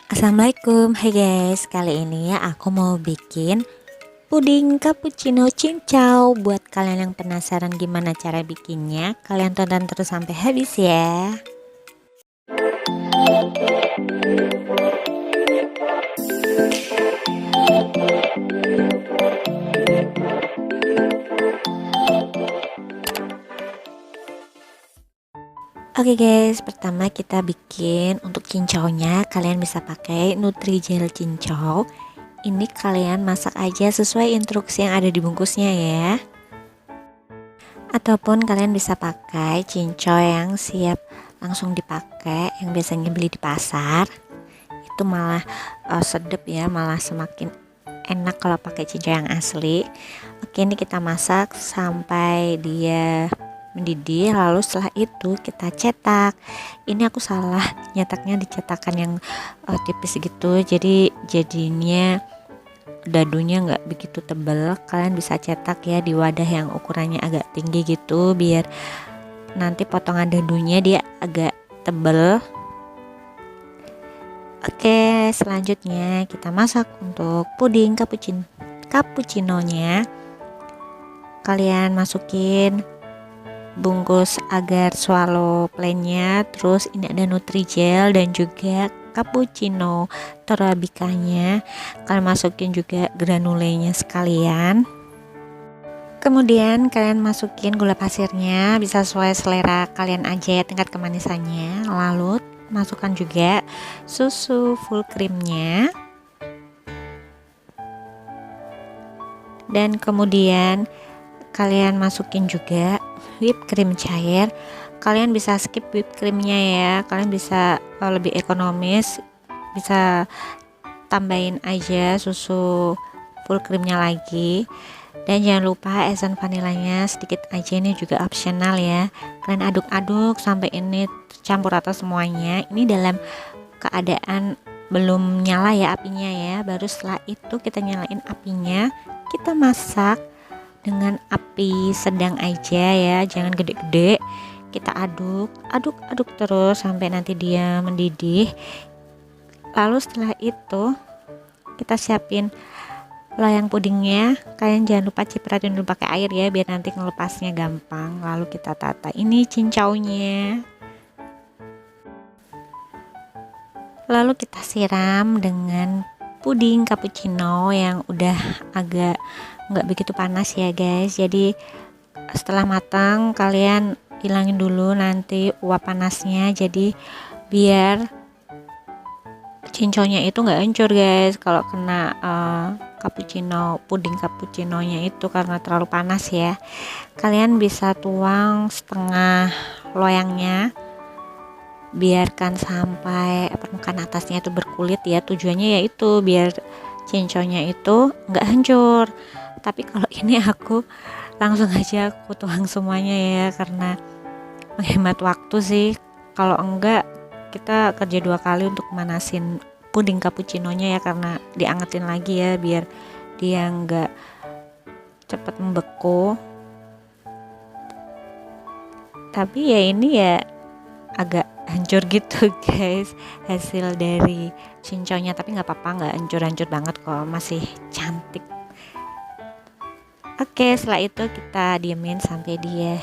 Assalamualaikum, hai guys. Kali ini aku mau bikin puding cappuccino cincau. Buat kalian yang penasaran gimana cara bikinnya, kalian tonton terus sampai habis ya. Oke guys, pertama kita bikin untuk cincaunya. Kalian bisa pakai Nutrijel cincau. Ini kalian masak aja sesuai instruksi yang ada di bungkusnya ya. Ataupun kalian bisa pakai cincau yang siap langsung dipakai, yang biasanya beli di pasar. Itu malah sedep ya, malah semakin enak kalau pakai cincau yang asli. Oke, ini kita masak sampai dia mendidih, lalu setelah itu kita cetak. Ini aku salah nyetaknya di cetakan yang tipis gitu, jadi jadinya dadunya nggak begitu tebal. Kalian bisa cetak ya di wadah yang ukurannya agak tinggi gitu, biar nanti potongan dadunya dia agak tebal. Oke, selanjutnya kita masak untuk puding cappuccinonya. Kalian masukin bungkus agar swallow plainnya, terus ini ada Nutrijel dan juga cappuccino torabikanya. Kalian masukin juga granulenya sekalian. Kemudian kalian masukin gula pasirnya, bisa sesuai selera kalian aja ya tingkat kemanisannya. Lalu masukkan juga susu full creamnya, dan kemudian kalian masukin juga whipped cream cair. Kalian bisa skip whipped creamnya ya, kalian bisa lebih ekonomis, bisa tambahin aja susu full creamnya lagi. Dan jangan lupa esen vanilanya sedikit aja, ini juga optional ya. Kalian aduk-aduk sampai ini tercampur rata semuanya. Ini dalam keadaan belum nyala ya apinya ya, baru setelah itu kita nyalain apinya, kita masak dengan api sedang aja ya, jangan gede-gede. Kita aduk terus sampai nanti dia mendidih. Lalu setelah itu kita siapin loyang pudingnya. Kalian jangan lupa cipratin dulu pakai air ya, biar nanti ngelepasnya gampang. Lalu kita tata ini cincaunya, lalu kita siram dengan puding cappuccino yang udah agak nggak begitu panas ya guys. Jadi setelah matang kalian hilangin dulu nanti uap panasnya, jadi biar cincaunya itu nggak hancur guys kalau kena puding cappuccinonya itu, karena terlalu panas ya. Kalian bisa tuang setengah loyangnya, biarkan sampai permukaan atasnya itu berkulit ya, tujuannya yaitu biar cincaunya itu nggak hancur. Tapi kalau ini aku langsung aja aku tuang semuanya ya, karena menghemat waktu sih. Kalau enggak kita kerja 2 kali untuk manasin puding cappuccinonya ya, karena diangetin lagi ya biar dia enggak cepat membeku. Tapi ya ini ya agak hancur gitu guys hasil dari cincaunya, tapi nggak apa-apa, nggak hancur-hancur banget kok, masih cantik. Oke, setelah itu kita diemin sampai dia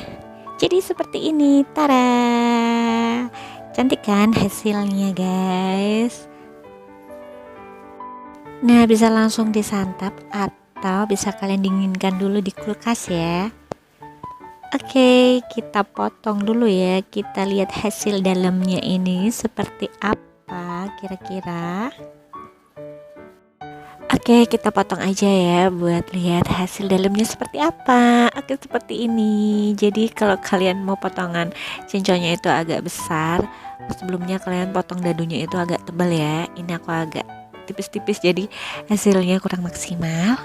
jadi seperti ini. Tada, cantik kan hasilnya guys. Nah, bisa langsung disantap atau bisa kalian dinginkan dulu di kulkas ya. Oke, kita potong dulu ya, kita lihat hasil dalamnya ini seperti apa kira-kira. Oke, kita potong aja ya buat lihat hasil dalamnya seperti apa. Oke, seperti ini. Jadi kalau kalian mau potongan cincaunya itu agak besar, sebelumnya kalian potong dadunya itu agak tebal ya. Ini aku agak tipis-tipis, jadi hasilnya kurang maksimal.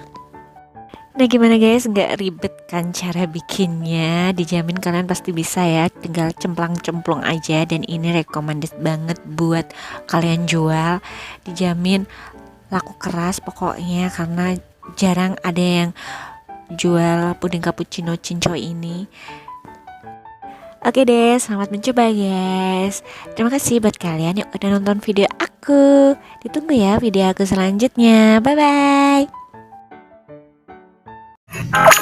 Nah, gimana guys, nggak ribet kan cara bikinnya? Dijamin kalian pasti bisa ya, tinggal cemplang-cemplung aja. Dan ini recommended banget buat kalian jual, dijamin laku keras pokoknya, karena jarang ada yang jual puding cappuccino cincau ini. Oke deh, selamat mencoba guys. Terima kasih buat kalian yang udah nonton video aku. Ditunggu ya video aku selanjutnya. Bye bye.